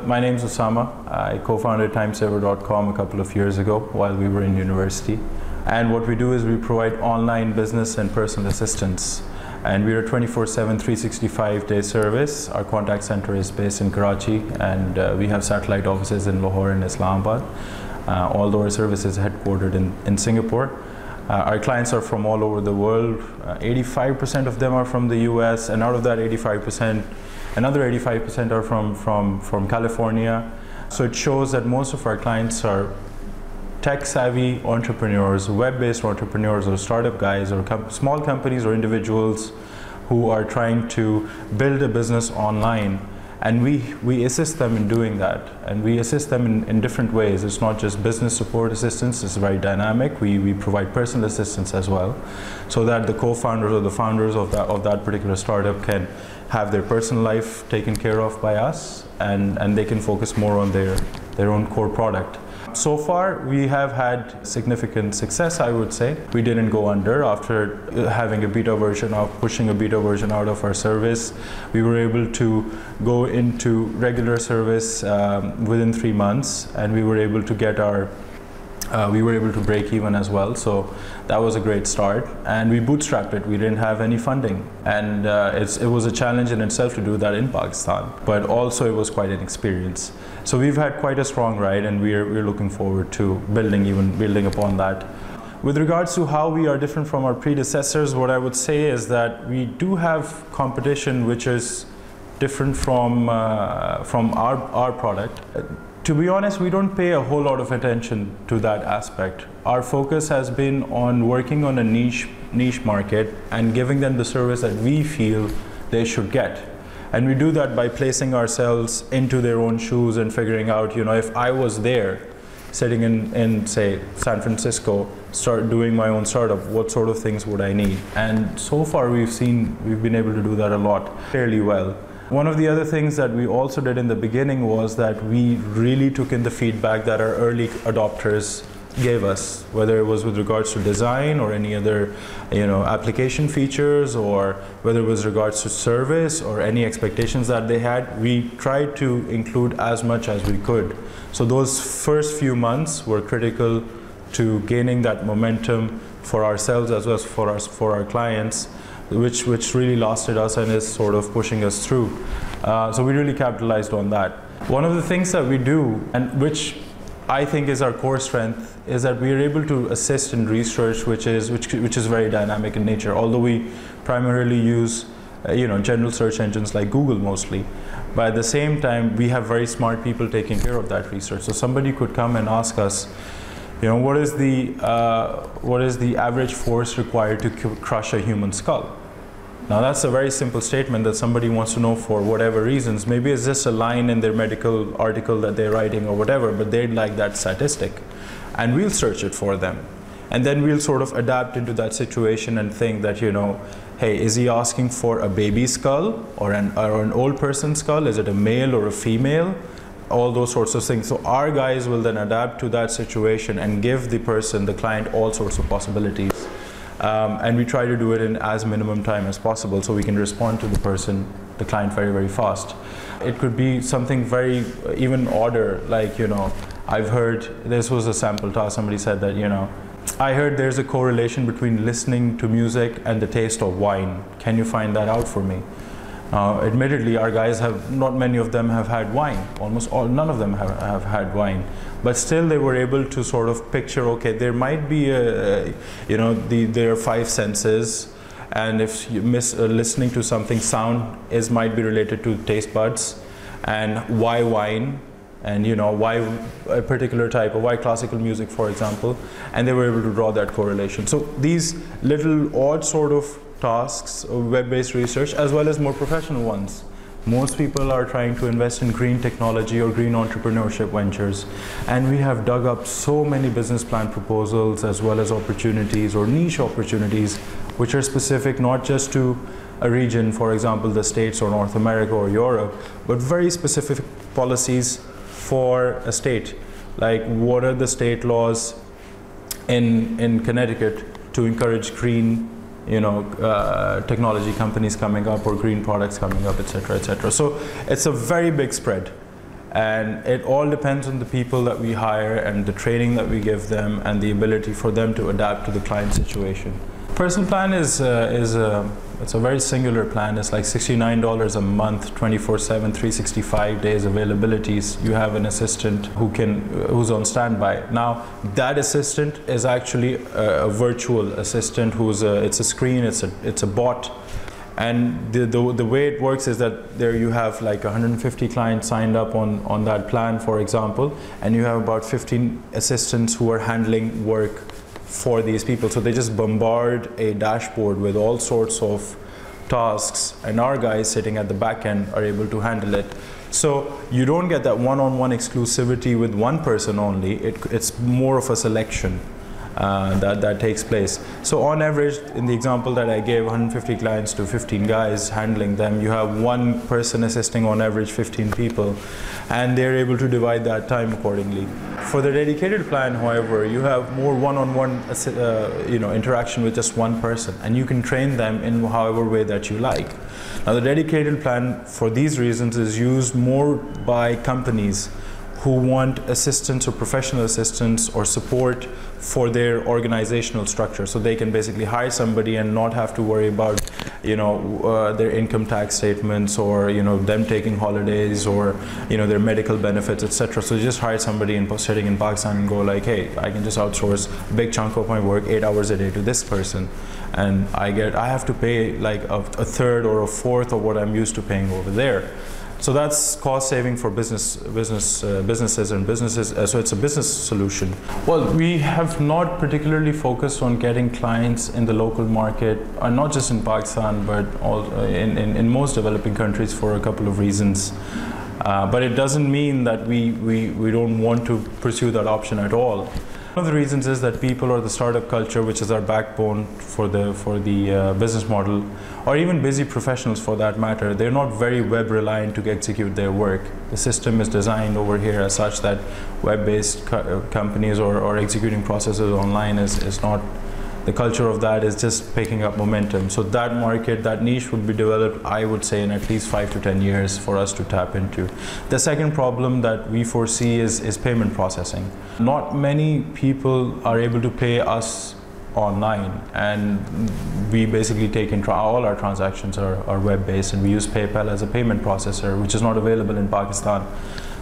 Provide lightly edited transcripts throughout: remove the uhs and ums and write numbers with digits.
My name's Osama. I co-founded timesaver.com a couple of years ago while we were in university. And what we do is we provide online business and personal assistance. And we're a 24/7, 365-day service. Our contact center is based in Karachi, and we have satellite offices in Lahore and Islamabad. Although our service is headquartered in Singapore. Our clients are from all over the world. 85% of them are from the US, and out of that 85%, another 85% are from California. So it shows that most of our clients are tech-savvy entrepreneurs, web-based entrepreneurs, or startup guys, or small companies or individuals who are trying to build a business online. And we assist them in doing that, and we assist them in different ways. It's not just business support assistance, it's very dynamic. We provide personal assistance as well, so that the co-founders or the founders of that particular startup can have their personal life taken care of by us, and they can focus more on their own core product. So far, we have had significant success, I would say. We didn't go under after having a beta version pushing a beta version out of our service. We were able to go into regular service within 3 months, and we were able to get we were able to break even as well. So that was a great start, and we bootstrapped it. We didn't have any funding, and it was a challenge in itself to do that in Pakistan, but also it was quite an experience. So we've had quite a strong ride, and we're looking forward to building upon that. With regards to how we are different from our predecessors, what I would say is that we do have competition which is different from our product. To be honest, we don't pay a whole lot of attention to that aspect. Our focus has been on working on a niche market and giving them the service that we feel they should get. And we do that by placing ourselves into their own shoes and figuring out, if I was there, sitting in say, San Francisco, start doing my own startup, what sort of things would I need? And so far we've been able to do that a lot, fairly well. One of the other things that we also did in the beginning was that we really took in the feedback that our early adopters gave us, whether it was with regards to design or any other application features, or whether it was regards to service or any expectations that they had. We tried to include as much as we could. So those first few months were critical to gaining that momentum for ourselves as well as for our clients, which really lasted us and is sort of pushing us through. So we really capitalized on that. One of the things that we do, and which I think is our core strength, is that we are able to assist in research which is very dynamic in nature. Although we primarily use general search engines like Google mostly, but at the same time we have very smart people taking care of that research. So somebody could come and ask us, what is the average force required to crush a human skull? Now that's a very simple statement that somebody wants to know for whatever reasons. Maybe it's just a line in their medical article that they're writing or whatever, but they'd like that statistic. And we'll search it for them. And then we'll sort of adapt into that situation and think that, hey, is he asking for a baby skull or an old person's skull? Is it a male or a female? All those sorts of things. So our guys will then adapt to that situation and give the client, all sorts of possibilities. And we try to do it in as minimum time as possible, so we can respond to the client very, very fast. It could be something very even odder, like, I've heard, this was a sample task, somebody said that, I heard there's a correlation between listening to music and the taste of wine. Can you find that out for me? Admittedly, our guys not many of them have had wine. None of them have had wine. But still they were able to sort of picture, okay, there might be there are 5 senses, and if you miss listening to something, sound might be related to taste buds, and why wine, and why a particular type, or why classical music, for example, and they were able to draw that correlation. So these little odd sort of tasks, web-based research, as well as more professional ones. Most people are trying to invest in green technology or green entrepreneurship ventures, and we have dug up so many business plan proposals as well as opportunities or niche opportunities which are specific not just to a region, for example the States or North America or Europe, but very specific policies for a state. Like, what are the state laws in Connecticut to encourage green technology companies coming up or green products coming up, etc., etc. So it's a very big spread, And it all depends on the people that we hire and the training that we give them and the ability for them to adapt to the client situation. Personal plan it's a very singular plan. It's like $69 a month, 24/7, 365 days availabilities. You have an assistant who's on standby. Now that assistant is actually a virtual assistant it's a screen, it's a bot. And the way it works is that there you have like 150 clients signed up on that plan, for example, and you have about 15 assistants who are handling work for these people. So they just bombard a dashboard with all sorts of tasks, and our guys sitting at the back end are able to handle it. So you don't get that one-on-one exclusivity with one person only. It's more of a selection that takes place. So on average, in the example that I gave, 150 clients to 15 guys handling them, you have one person assisting on average 15 people, and they're able to divide that time accordingly. For the dedicated plan, however, you have more one-on-one interaction with just one person, and you can train them in however way that you like. Now the dedicated plan, for these reasons, is used more by companies who want assistance or professional assistance or support for their organizational structure, so they can basically hire somebody and not have to worry about their income tax statements, or them taking holidays, or their medical benefits, etc. So you just hire somebody sitting in Pakistan and go like, hey, I can just outsource a big chunk of my work 8 hours a day to this person, and I have to pay like a third or a fourth of what I'm used to paying over there. So that's cost saving for businesses and businesses. So it's a business solution. Well, we have not particularly focused on getting clients in the local market, not just in Pakistan, but in most developing countries, for a couple of reasons. But it doesn't mean that we don't want to pursue that option at all. One of the reasons is that people, or the startup culture, which is our backbone for the business model, or even busy professionals for that matter, they're not very web reliant to execute their work. The system is designed over here as such that web-based companies or executing processes online is not. The culture of that is just picking up momentum. So that market, that niche would be developed, I would say, in at least 5 to 10 years for us to tap into. The second problem that we foresee is payment processing. Not many people are able to pay us online, and we basically take in all our transactions are web-based, and we use PayPal as a payment processor, which is not available in Pakistan.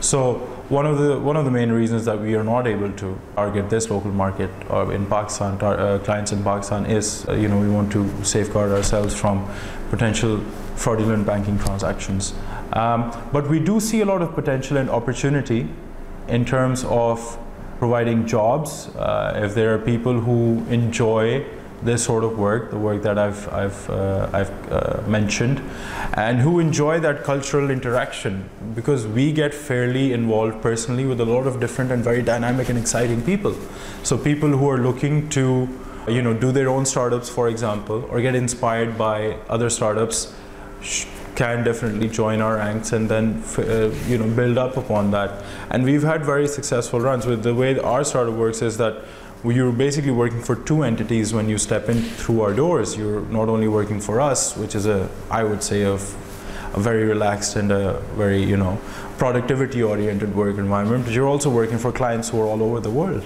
So one of the main reasons that we are not able to target this local market in Pakistan, clients in Pakistan, is we want to safeguard ourselves from potential fraudulent banking transactions. But we do see a lot of potential and opportunity in terms of providing jobs. If there are people who enjoy this sort of work, the work that I've mentioned, and who enjoy that cultural interaction, because we get fairly involved personally with a lot of different and very dynamic and exciting people. So people who are looking to do their own startups, for example, or get inspired by other startups, can definitely join our ranks and then build up upon that. And we've had very successful runs. With the way our startup works is that you're basically working for two entities when you step in through our doors. You're not only working for us, which is I would say a very relaxed and a very productivity oriented work environment, but you're also working for clients who are all over the world.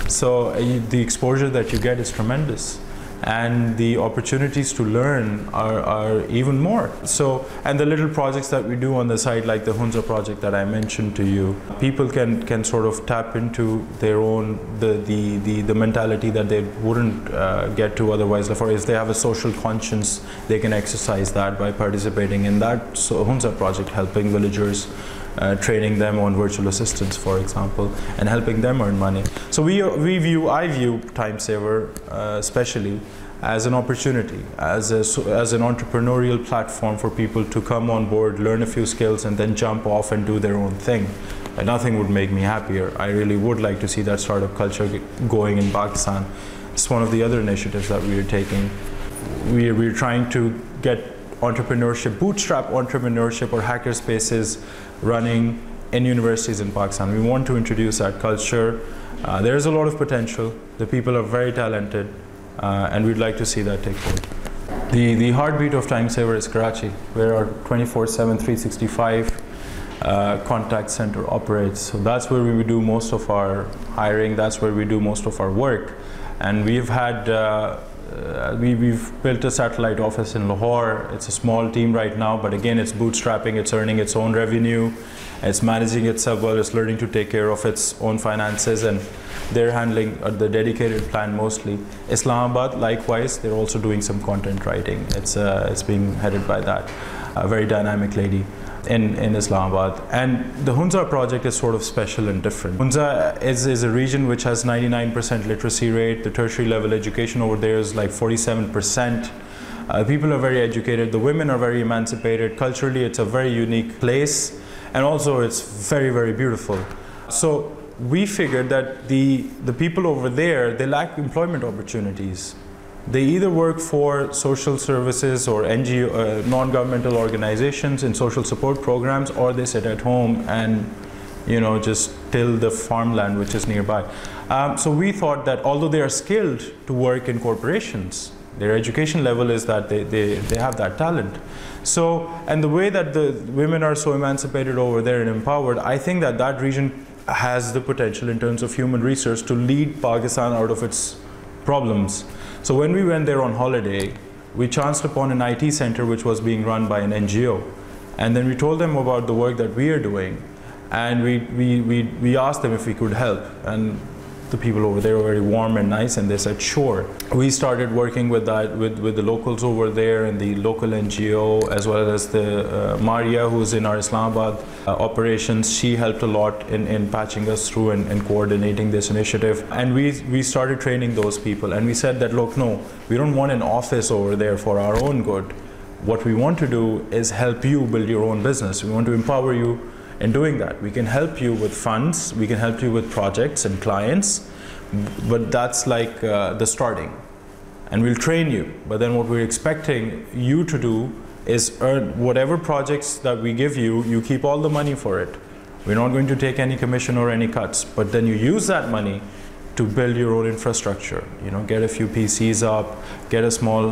So the exposure that you get is tremendous, and the opportunities to learn are even more. So, and the little projects that we do on the side, like the Hunza project that I mentioned to you, people can sort of tap into their own the mentality that they wouldn't get to otherwise. For if they have a social conscience, they can exercise that by participating in that Hunza project, helping villagers, training them on virtual assistants, for example, and helping them earn money. So I view TimeSaver especially as an opportunity, as an entrepreneurial platform for people to come on board, learn a few skills, and then jump off and do their own thing. And nothing would make me happier. I really would like to see that startup culture going in Pakistan. It's one of the other initiatives that we are taking. We're trying to get entrepreneurship, bootstrap entrepreneurship, or hacker spaces running in universities in Pakistan. We want to introduce that culture. There's a lot of potential. The people are very talented, and we'd like to see that take hold. The heartbeat of TimeSaver is Karachi. We're 24/7, 365. contact center operates. So that's where we do most of our hiring, that's where we do most of our work. And we've had, we've built a satellite office in Lahore. It's a small team right now, but again, it's bootstrapping, it's earning its own revenue, it's managing itself well, it's learning to take care of its own finances, and they're handling the dedicated plan mostly. Islamabad, likewise, they're also doing some content writing. It's being headed by that, a very dynamic lady in Islamabad. And the Hunza project is sort of special and different. Hunza is a region which has 99% literacy rate. The tertiary level education over there is like 47%. People are very educated. The women are very emancipated. Culturally, it's a very unique place. And also, it's very, very beautiful. So we figured that the people over there, they lack employment opportunities. They either work for social services or NGO, non-governmental organizations in social support programs, or they sit at home and, you know, just till the farmland which is nearby. So we thought that although they are skilled to work in corporations, their education level is that they have that talent. So, and the way that the women are so emancipated over there and empowered, I think that that region has the potential in terms of human resource to lead Pakistan out of its problems. So when we went there on holiday, we chanced upon an IT center which was being run by an NGO. And then we told them about the work that we are doing. And we asked them if we could help. And the people over there were very warm and nice, and they said, sure. We started working with that, with the locals over there and the local NGO, as well as the Maria, who's in our Islamabad operations. She helped a lot in patching us through and coordinating this initiative. And we started training those people. And we said that, look, no, we don't want an office over there for our own good. What we want to do is help you build your own business. We want to empower you in doing that. We can help you with funds, we can help you with projects and clients, but that's like the starting. And we'll train you, but then what we're expecting you to do is earn whatever projects that we give you, you keep all the money for it. We're not going to take any commission or any cuts, but then you use that money to build your own infrastructure. You know, get a few PCs up, get a small,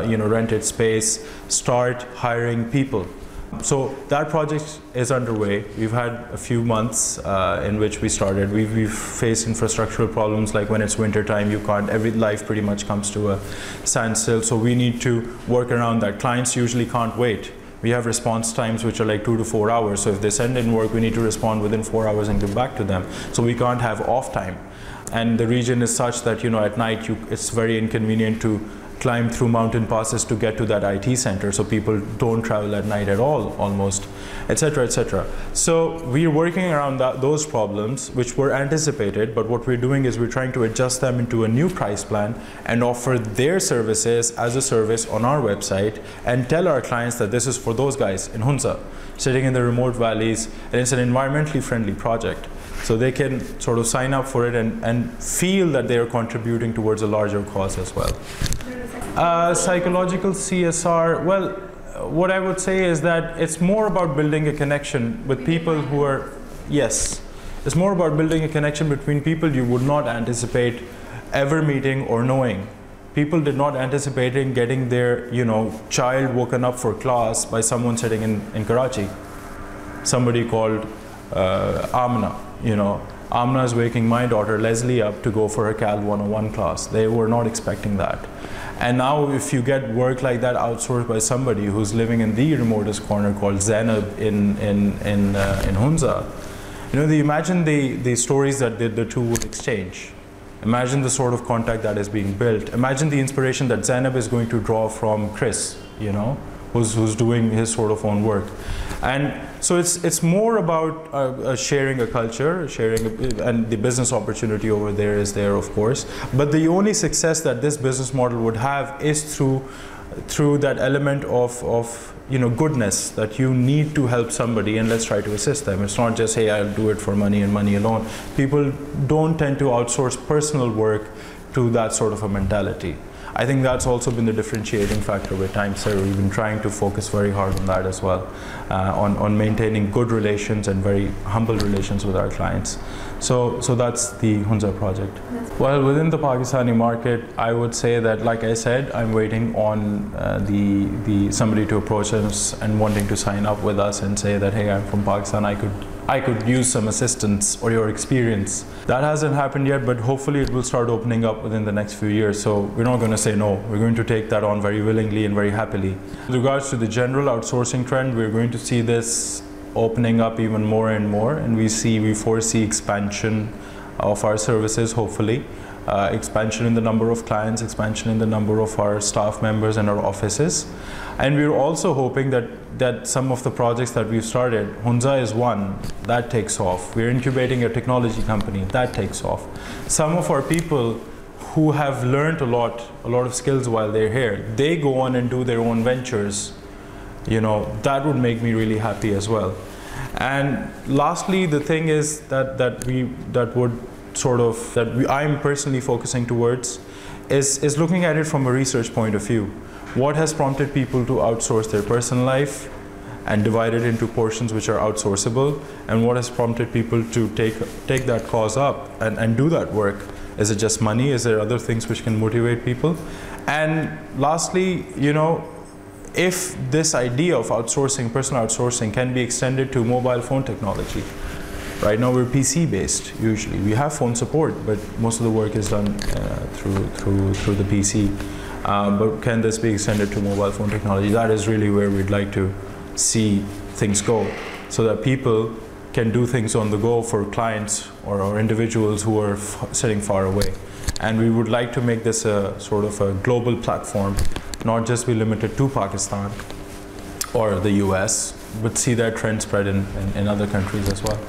you know, rented space, start hiring people. So that project is underway. We've had a few months in which we started. We've faced infrastructural problems, like when it's winter time, you can't, every life pretty much comes to a standstill. So we need to work around that. Clients usually can't wait. We have response times which are like 2 to 4 hours. So if they send in work, we need to respond within 4 hours and give back to them. So we can't have off time. And the region is such that, you know, at night it's very inconvenient to climb through mountain passes to get to that IT center, so people don't travel at night at all, almost, etc., etc. So we're working around those problems which were anticipated, but what we're doing is we're trying to adjust them into a new price plan and offer their services as a service on our website and tell our clients that this is for those guys in Hunza, sitting in the remote valleys, and it's an environmentally friendly project. So they can sort of sign up for it and feel that they are contributing towards a larger cause as well. Psychological CSR, well, what I would say is that it's more about building a connection with people who are, yes, it's more about building a connection between people you would not anticipate ever meeting or knowing. People did not anticipate getting their, you know, child woken up for class by someone sitting in Karachi. Somebody called Amna, you know. Amna is waking my daughter Leslie up to go for her Cal 101 class. They were not expecting that. And now if you get work like that outsourced by somebody who's living in the remotest corner called Zainab in Hunza, you know, imagine the stories that the two would exchange. Imagine the sort of contact that is being built. Imagine the inspiration that Zainab is going to draw from Chris, you know, who's doing his sort of own work. And so it's more about sharing a culture, and the business opportunity over there is there, of course. But the only success that this business model would have is through that element of you know, goodness, that you need to help somebody and let's try to assist them. It's not just, hey, I'll do it for money and money alone. People don't tend to outsource personal work to that sort of a mentality. I think that's also been the differentiating factor with TimeServe. We've been trying to focus very hard on that as well, on maintaining good relations and very humble relations with our clients. So that's the Hunza project. Well, within the Pakistani market, I would say that, like I said, I'm waiting on somebody to approach us and wanting to sign up with us and say that, hey, I'm from Pakistan, I could use some assistance or your experience. That hasn't happened yet, but hopefully it will start opening up within the next few years. So we're not going to say no. We're going to take that on very willingly and very happily. With regards to the general outsourcing trend, we're going to see this opening up even more and more, and we foresee expansion of our services, hopefully. Expansion in the number of clients, expansion in the number of our staff members and our offices. And we're also hoping that some of the projects that we've started, Hunza is one, that takes off. We're incubating a technology company, that takes off. Some of our people who have learned a lot of skills while they're here, they go on and do their own ventures. You know, that would make me really happy as well. And lastly, the thing is I'm personally focusing towards is looking at it from a research point of view. What has prompted people to outsource their personal life and divide it into portions which are outsourceable, and what has prompted people to take that cause up and do that work? Is it just money? Is there other things which can motivate people? And lastly, you know, if this idea of outsourcing, personal outsourcing, can be extended to mobile phone technology. Right now we're PC based usually. We have phone support, but most of the work is done through the PC. But can this be extended to mobile phone technology? That is really where we'd like to see things go, so that people can do things on the go for clients or individuals who are sitting far away. And we would like to make this a sort of a global platform, not just be limited to Pakistan or the US, but see that trend spread in other countries as well.